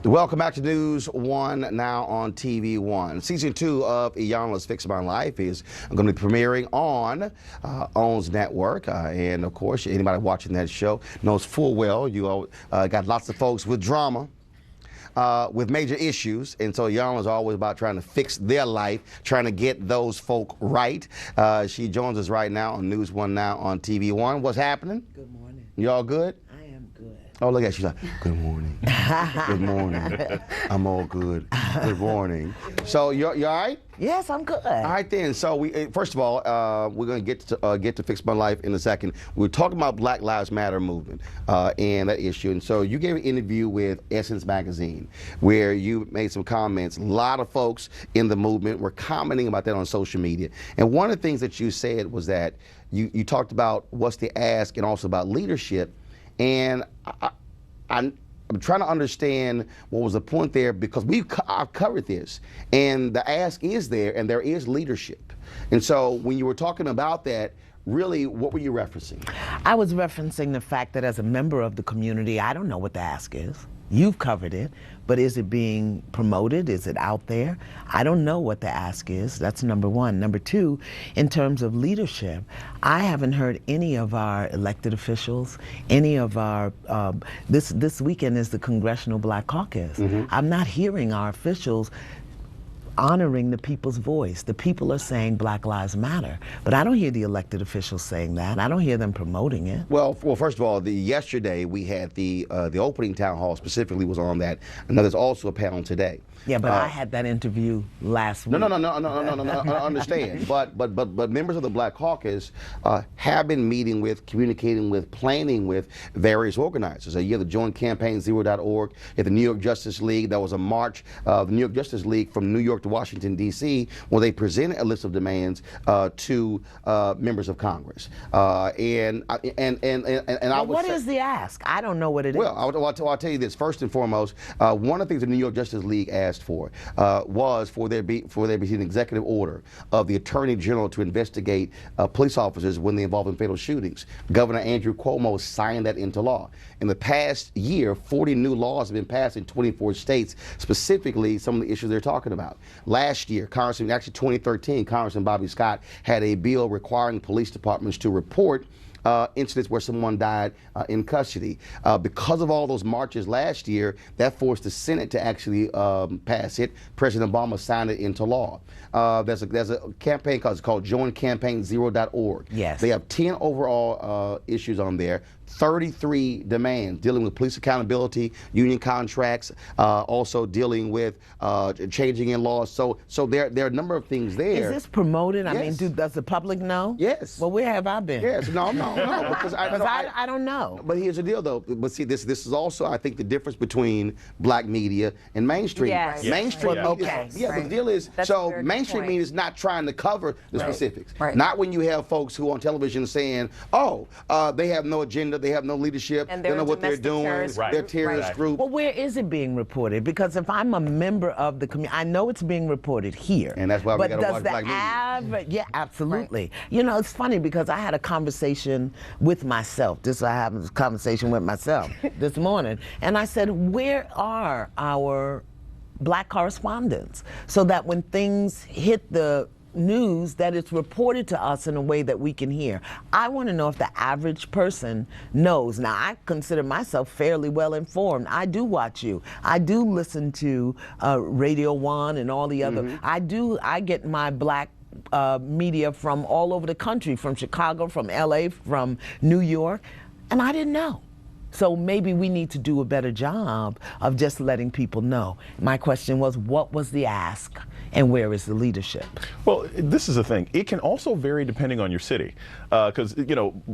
Welcome back to News One, now on TV One. Season 2 of Iyanla's Fix My Life is going to be premiering on OWN's network. And of course, anybody watching that show knows full well you got lots of folks with drama, with major issues. And so Iyanla's always about trying to fix their life, trying to get those folk right. She joins us right now on News One, now on TV One. What's happening? Good morning. You all good? I am good. Oh, look at her. She's like, good morning. Good morning. I'm all good. Good morning. So you all right? Yes, I'm good. All right then. So we first of all, we're going to get to Fix My Life in a second. We're talking about Black Lives Matter movement and that issue. And so you gave an interview with Essence Magazine where you made some comments. A lot of folks in the movement were commenting about that on social media. And one of the things that you said was that you talked about what's the ask and also about leadership. And I'm trying to understand what was the point there, because I've covered this, and the ask is there, and there is leadership. And so when you were talking about that, really, what were you referencing? I was referencing the fact that as a member of the community, I don't know what the ask is. You've covered it, but is it being promoted? Is it out there? I don't know what the ask is. That's number one. Number two, in terms of leadership, I haven't heard any of our elected officials, any of our, this weekend is the Congressional Black Caucus. I'm not hearing our officials honoring the people's voice. The people are saying Black Lives Matter, but I don't hear the elected officials saying that. I don't hear them promoting it. Well, first of all, yesterday we had the opening town hall specifically was on that. And there's also a panel today. Yeah, but I had that interview last week. No, I understand. But members of the Black Caucus have been meeting with, communicating with, planning with various organizers. You have the joincampaign0.org, you have the New York Justice League. There was a march of the New York Justice League from New York to Washington, D.C., where they presented a list of demands to members of Congress. What is the ask? I don't know what it is. Well, I'll tell you this. First and foremost, one of the things the New York Justice League asked for was for there be an executive order of the Attorney General to investigate police officers when they're involved in fatal shootings. Governor Andrew Cuomo signed that into law. In the past year, 40 new laws have been passed in 24 states, specifically some of the issues they're talking about. Last year, actually 2013, Congressman Bobby Scott had a bill requiring police departments to report incidents where someone died in custody. Because of all those marches last year, that forced the Senate to actually pass it. President Obama signed it into law. There's a campaign called joincampaign0.org. Yes. They have 10 overall issues on there. 33 demands dealing with police accountability, union contracts, also dealing with changing in laws. So there are a number of things there. Is this promoted? Yes. I mean, does the public know? Yes. Well, where have I been? Yes. No. Because I don't know. But here's the deal, though. But see, this is also, I think, the difference between black media and mainstream. Yes. Mainstream media. Okay. Yeah, Right. the deal is, That's a so very good mainstream point. media is not trying to cover the specifics. Right. Not when you have folks who on television saying, they have no agenda, they have no leadership, And they they're don't know a what they're domestic doing, terrorist they're a group. terrorist Right. group. Well, where is it being reported? Because if I'm a member of the community, I know it's being reported here. And that's why we gotta watch black media. Yeah, absolutely. You know, it's funny because I had a conversation with myself. I had a conversation with myself this morning, and I said, where are our black correspondents? So that when things hit the news, that it's reported to us in a way that we can hear. I want to know if the average person knows. Now, I consider myself fairly well informed. I do watch you. I do listen to Radio One and all the other. I get my black media from all over the country, from Chicago, from LA, from New York, and I didn't know. So maybe we need to do a better job of just letting people know. My question was, what was the ask and where is the leadership? Well, this is the thing. It can also vary depending on your city. Because,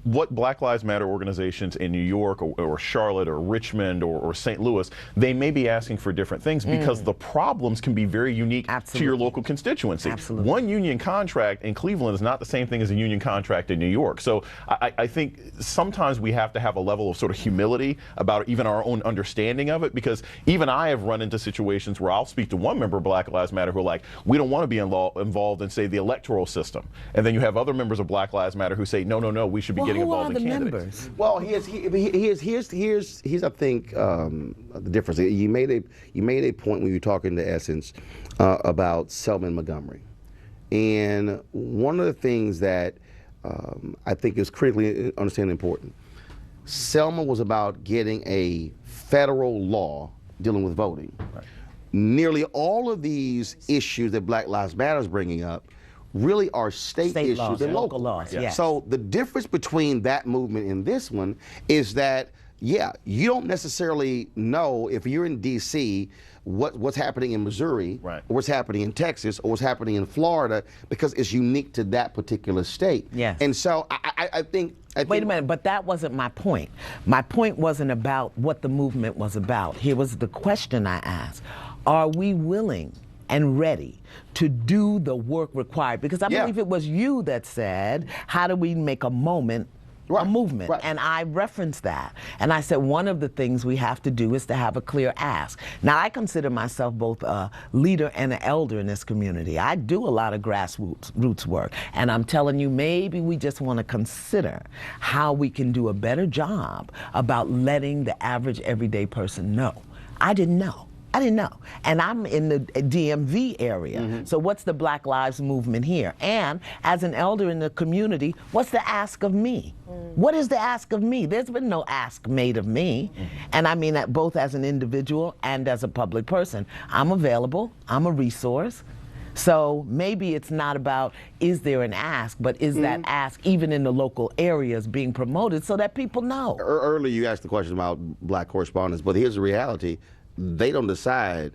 what Black Lives Matter organizations in New York or Charlotte or Richmond or St. Louis, they may be asking for different things because the problems can be very unique to your local constituency. Absolutely. One union contract in Cleveland is not the same thing as a union contract in New York. So I think sometimes we have to have a level of sort of humility humility about even our own understanding of it, because even I have run into situations where I'll speak to one member of Black Lives Matter who are like, we don't want to be involved in, say, the electoral system. And then you have other members of Black Lives Matter who say, no, no, no, we should be getting involved in candidates. Members? Well, here's I think the difference. You made a point when you were talking to Essence about Selma and Montgomery, and one of the things that I think is critically understanding important. Selma was about getting a federal law dealing with voting. Right. Nearly all of these issues that Black Lives Matter is bringing up really are state issues laws, and local laws. Yes. So the difference between that movement and this one is that, yeah, you don't necessarily know if you're in D.C. what's happening in Missouri, right, or what's happening in Texas, or what's happening in Florida, because it's unique to that particular state. Yes. And so I think. Wait a minute, but that wasn't my point. My point wasn't about what the movement was about. Here was the question I asked. Are we willing and ready to do the work required? Because I believe it was you that said, how do we make a movement? Right. And I referenced that. And I said one of the things we have to do is to have a clear ask. Now, I consider myself both a leader and an elder in this community. I do a lot of grassroots work. And I'm telling you, maybe we just want to consider how we can do a better job about letting the average everyday person know. I didn't know. And I'm in the DMV area. Mm-hmm. So what's the Black Lives Movement here? And as an elder in the community, what's the ask of me? What is the ask of me? There's been no ask made of me. Mm-hmm. And I mean that both as an individual and as a public person. I'm available. I'm a resource. So maybe it's not about is there an ask, but is that ask even in the local areas being promoted so that people know? Earlier you asked the question about Black correspondents, but here's the reality. They don't decide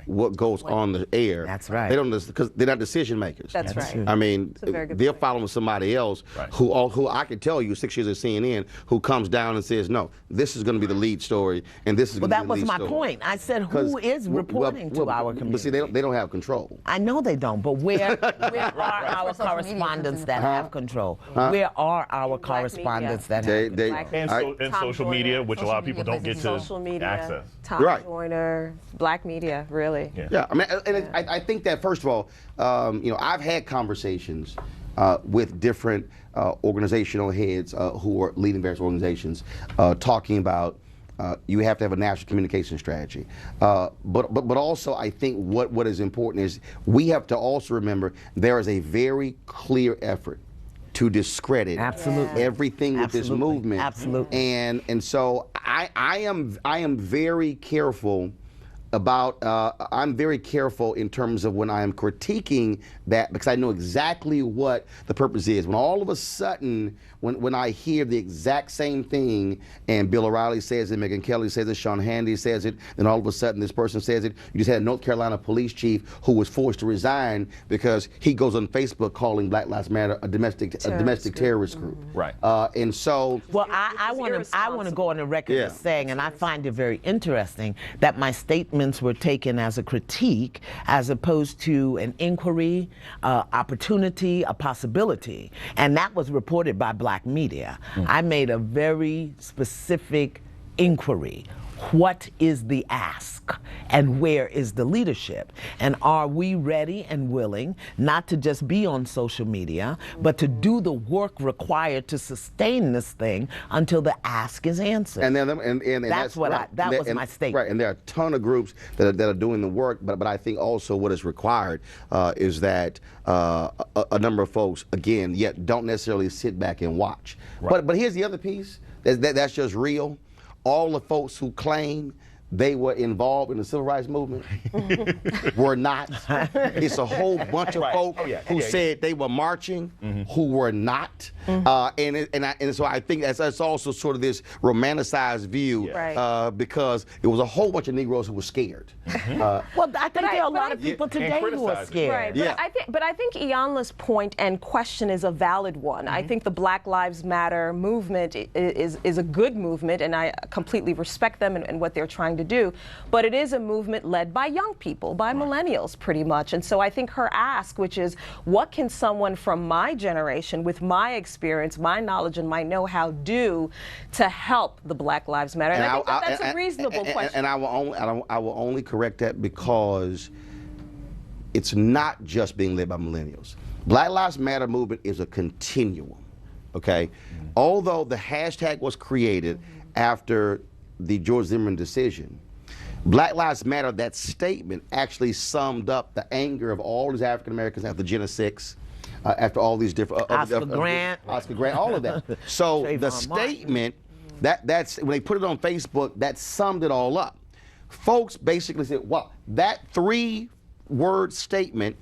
what goes on the air. That's right. They don't, because they're not decision makers. That's right. I mean, they're following somebody else who I can tell you 6 years at CNN who comes down and says, no, this is going to be the lead story, and this is going to be the lead story. Well, that was my point. I said, who is reporting to our community? But see, they don't have control. I know they don't, but where are our correspondents that have control? Where are our correspondents that have control? And social media, which a lot of people don't get to access. Tom Joyner, Black media, really. Yeah, I mean, and I think that first of all, I've had conversations with different organizational heads who are leading various organizations, talking about you have to have a national communication strategy, but also I think what is important is we have to also remember there is a very clear effort to discredit everything with this movement. Absolutely. And so I am very careful about, I'm very careful in terms of when I am critiquing that, because I know exactly what the purpose is. When all of a sudden, when I hear the exact same thing, and Bill O'Reilly says it, Megyn Kelly says it, Sean Hannity says it, then all of a sudden this person says it. You just had a North Carolina police chief who was forced to resign because he goes on Facebook calling Black Lives Matter a domestic terrorist group. Right. And so, well, I want to go on the record as saying, and I find it very interesting that my statements were taken as a critique as opposed to an inquiry, opportunity, a possibility, and that was reported by Black media. I made a very specific inquiry. What is the ask and where is the leadership? And are we ready and willing not to just be on social media, but to do the work required to sustain this thing until the ask is answered? And that's what that was my statement. Right, and there are a ton of groups that are doing the work, but I think also what is required is that a number of folks, again, yet don't necessarily sit back and watch. Right. But here's the other piece that's just real. All the folks who claim they were involved in the civil rights movement were not. It's a whole bunch of folk who said they were marching who were not. And so I think that's also sort of this romanticized view because it was a whole bunch of Negroes who were scared. Well, I think there are a lot of people today who are scared. Right. But I think Iyanla's point and question is a valid one. I think the Black Lives Matter movement is a good movement, and I completely respect them and what they're trying to do. But it is a movement led by young people, by millennials pretty much. And so I think her ask, which is, what can someone from my generation with my experience, my knowledge, and my know-how do to help the Black Lives Matter? And I think that's a reasonable question. And I will only correct that because it's not just being led by millennials. Black Lives Matter movement is a continuum, okay? Although the hashtag was created after the George Zimmerman decision, Black Lives Matter, that statement actually summed up the anger of all these African Americans after Jena 6, after all these different Oscar Grant, all of that. So the statement that's when they put it on Facebook, that summed it all up. Folks basically said, "Wow, that 3-word statement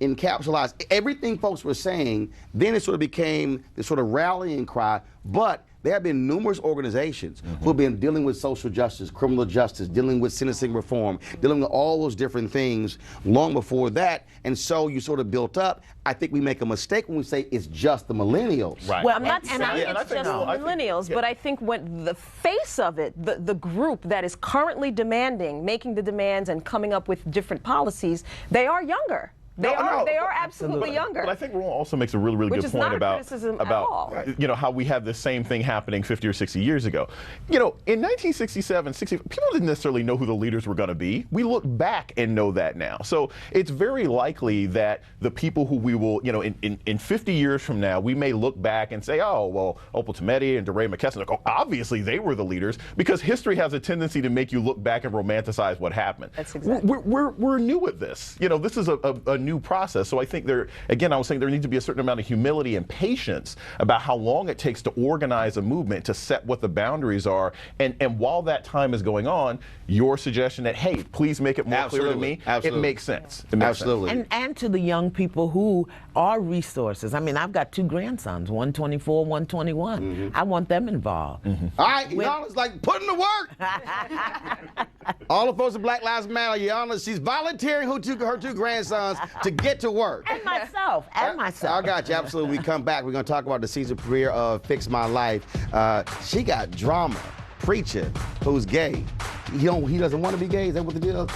encapsulates everything folks were saying." Then it sort of became this sort of rallying cry, but there have been numerous organizations who have been dealing with social justice, criminal justice, dealing with sentencing reform, dealing with all those different things long before that. And so you sort of built up. I think we make a mistake when we say it's just the millennials. Right. Well, I'm not saying it's just the millennials, but I think when the face of it, the group that is currently demanding, making the demands and coming up with different policies, they are younger. They are absolutely younger. But I think Roland also makes a really good point about how we have the same thing happening 50 or 60 years ago. You know, in 1967, 60, people didn't necessarily know who the leaders were going to be. We look back and know that now. So it's very likely that the people who we will, in 50 years from now, we may look back and say, oh, well, Opal Tometi and DeRay McKesson, like, oh, obviously they were the leaders, because history has a tendency to make you look back and romanticize what happened. That's exactly. We're new at this. You know, this is a new process. So I think I was saying there needs to be a certain amount of humility and patience about how long it takes to organize a movement, to set what the boundaries are. And while that time is going on, your suggestion that, hey, please make it more clear to me, it makes sense. It makes sense. And to the young people who are resources. I mean, I've got 2 grandsons, 124, 121. I want them involved. All right, Iyanla's like putting to work. All the folks at Black Lives Matter, Iyanla, she's volunteering her two grandsons to get to work. And myself. I got you, absolutely. We come back, we're going to talk about the season premiere of Fix My Life. She got drama. Preacher who's gay. He doesn't want to be gay. Is that what the deal?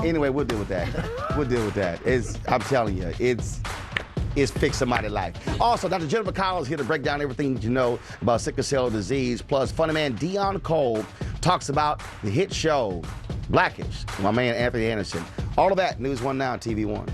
Anyway, we'll deal with that. I'm telling you, it's Fix Somebody's Life. Also, Dr. Jennifer Collins here to break down everything you know about sickle cell disease. Plus, funny man Dion Cole talks about the hit show Blackish. My man Anthony Anderson. All of that, News 1 Now, TV 1.